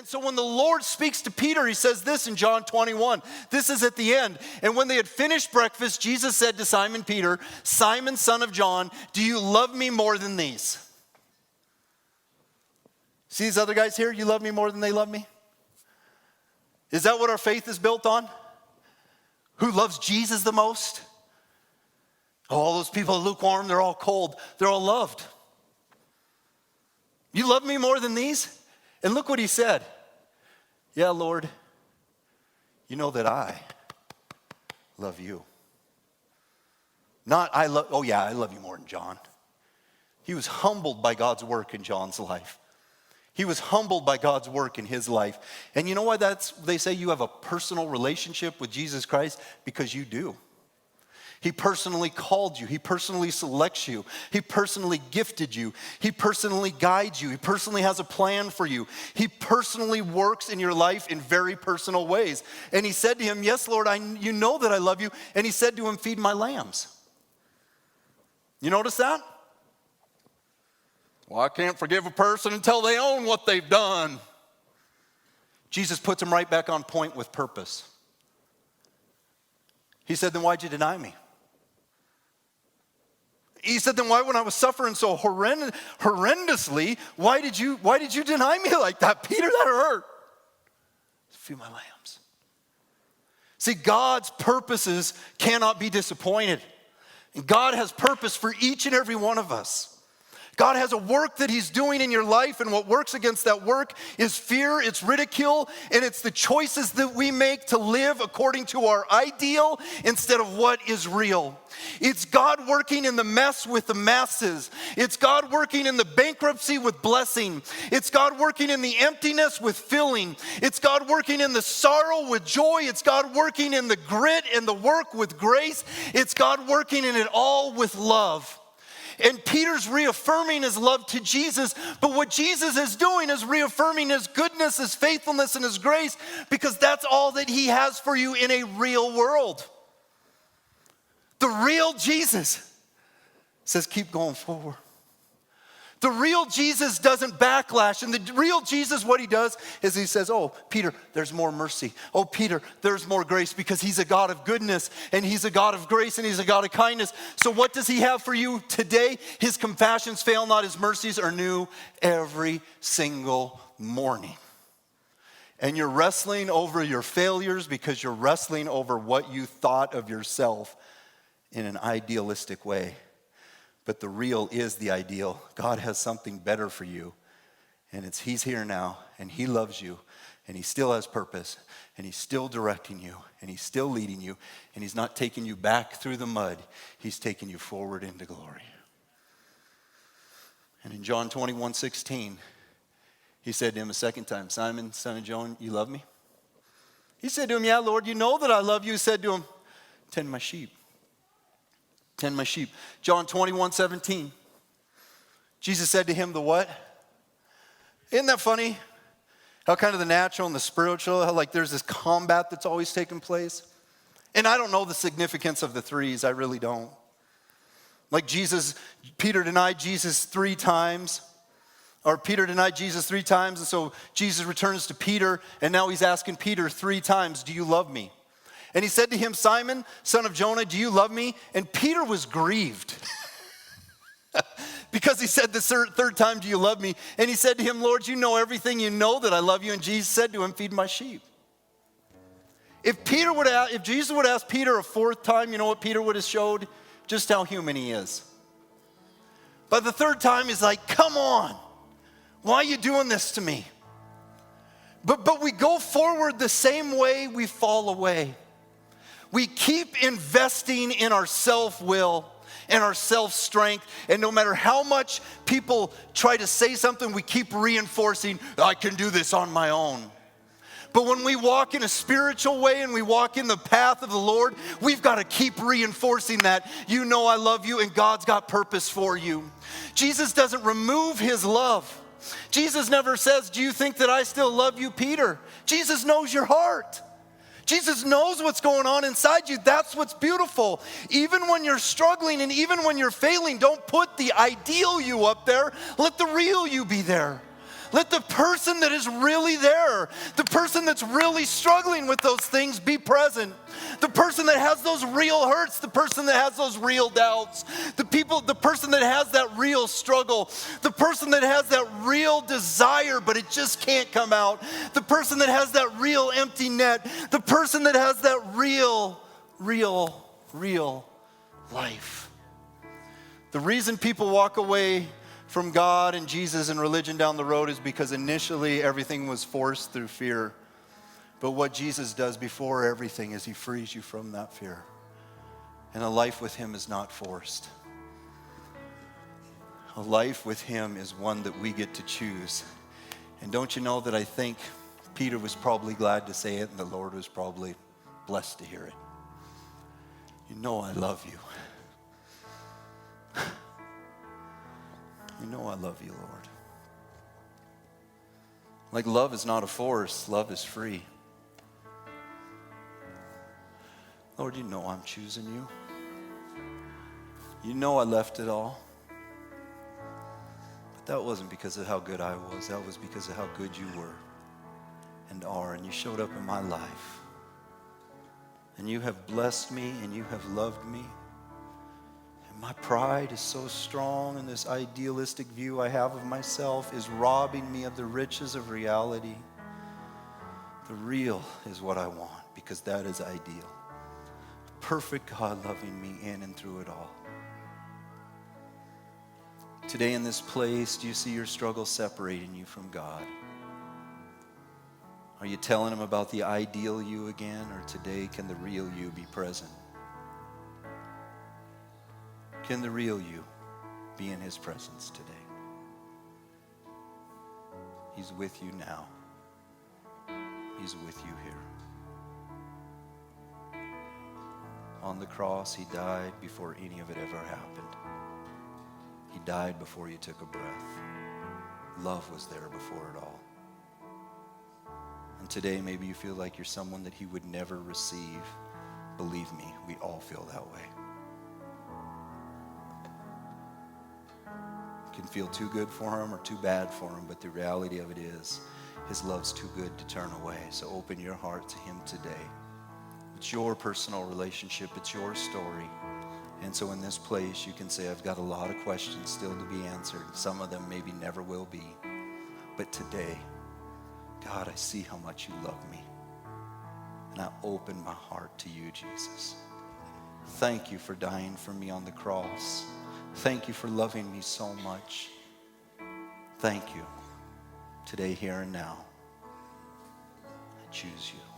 And so when the Lord speaks to Peter, he says this in John 21. This is at the end. And when they had finished breakfast, Jesus said to Simon Peter, Simon, son of John, do you love me more than these? See these other guys here? You love me more than they love me? Is that what our faith is built on? Who loves Jesus the most? Oh, all those people are lukewarm, they're all cold. They're all loved. You love me more than these? And look what he said. Yeah, Lord, you know that I love you. Not I love, oh yeah, I love you more than John. He was humbled by God's work in John's life. He was humbled by God's work in his life. And you know why they say you have a personal relationship with Jesus Christ? Because you do. He personally called you. He personally selects you. He personally gifted you. He personally guides you. He personally has a plan for you. He personally works in your life in very personal ways. And he said to him, yes, Lord, you know that I love you. And he said to him, feed my lambs. You notice that? Well, I can't forgive a person until they own what they've done. Jesus puts him right back on point with purpose. He said, then why'd you deny me? He said, then why, when I was suffering so horrendously, why did you deny me like that? Peter, that hurt. Feed my lambs. See, God's purposes cannot be disappointed. And God has purpose for each and every one of us. God has a work that he's doing in your life, and what works against that work is fear, it's ridicule, and it's the choices that we make to live according to our ideal instead of what is real. It's God working in the mess with the masses. It's God working in the bankruptcy with blessing. It's God working in the emptiness with filling. It's God working in the sorrow with joy. It's God working in the grit and the work with grace. It's God working in it all with love. And Peter's reaffirming his love to Jesus, but what Jesus is doing is reaffirming his goodness, his faithfulness, and his grace, because that's all that he has for you in a real world. The real Jesus says, keep going forward. The real Jesus doesn't backlash. And the real Jesus, what he does is he says, oh, Peter, there's more mercy. Oh, Peter, there's more grace, because he's a God of goodness and he's a God of grace and he's a God of kindness. So what does he have for you today? His compassions fail not, his mercies are new every single morning. And you're wrestling over your failures because you're wrestling over what you thought of yourself in an idealistic way. But the real is the ideal. God has something better for you. And he's here now, and he loves you, and he still has purpose, and he's still directing you, and he's still leading you, and he's not taking you back through the mud. He's taking you forward into glory. And in John 21:16, he said to him a second time, Simon, son of John, you love me? He said to him, yeah, Lord, you know that I love you. He said to him, tend my sheep. Tend my sheep. John 21:17. Jesus said to him, the what? Isn't that funny? How kind of the natural and the spiritual, how like there's this combat that's always taking place. And I don't know the significance of the threes. I really don't. Like Peter denied Jesus 3 times. Or Peter denied Jesus 3 times. And so Jesus returns to Peter. And now he's asking Peter 3 times, do you love me? And he said to him, Simon, son of Jonah, do you love me? And Peter was grieved because he said the third time, do you love me? And he said to him, Lord, you know everything. You know that I love you. And Jesus said to him, feed my sheep. If Jesus would ask Peter a 4th time, you know what Peter would have showed? Just how human he is. By the 3rd time, he's like, come on. Why are you doing this to me? But we go forward the same way we fall away. We keep investing in our self-will and our self-strength. And no matter how much people try to say something, we keep reinforcing, I can do this on my own. But when we walk in a spiritual way and we walk in the path of the Lord, we've got to keep reinforcing that. You know I love you and God's got purpose for you. Jesus doesn't remove his love. Jesus never says, do you think that I still love you, Peter? Jesus knows your heart. Jesus knows what's going on inside you. That's what's beautiful. Even when you're struggling and even when you're failing, don't put the ideal you up there. Let the real you be there. Let the person that is really there, the person that's really struggling with those things, be present. The person that has those real hurts, the person that has those real doubts, the person that has that real struggle, the person that has that real desire but it just can't come out, the person that has that real empty net, the person that has that real life. The reason people walk away from God and Jesus and religion down the road is because initially everything was forced through fear. But what Jesus does before everything is he frees you from that fear. And a life with him is not forced. A life with him is one that we get to choose. And don't you know that I think Peter was probably glad to say it and the Lord was probably blessed to hear it. You know I love you. You know I love you, Lord. Like love is not a force, love is free. Lord, you know I'm choosing you. You know I left it all. But that wasn't because of how good I was. That was because of how good you were and are. And you showed up in my life. And you have blessed me and you have loved me. My pride is so strong, and this idealistic view I have of myself is robbing me of the riches of reality. The real is what I want, because that is ideal. A perfect God loving me in and through it all. Today in this place, do you see your struggle separating you from God? Are you telling him about the ideal you again, or today can the real you be present? Can the real you be in his presence today? He's with you now. He's with you here. On the cross, he died before any of it ever happened. He died before you took a breath. Love was there before it all. And today, maybe you feel like you're someone that he would never receive. Believe me, we all feel that way. Can feel too good for him or too bad for him, but the reality of it is his love's too good to turn away. So open your heart to him today. It's your personal relationship. It's your story. And so in this place, you can say, I've got a lot of questions still to be answered. Some of them maybe never will be. But today, God, I see how much you love me. And I open my heart to you, Jesus. Thank you for dying for me on the cross. Thank you for loving me so much. Thank you. Today, here and now, I choose you.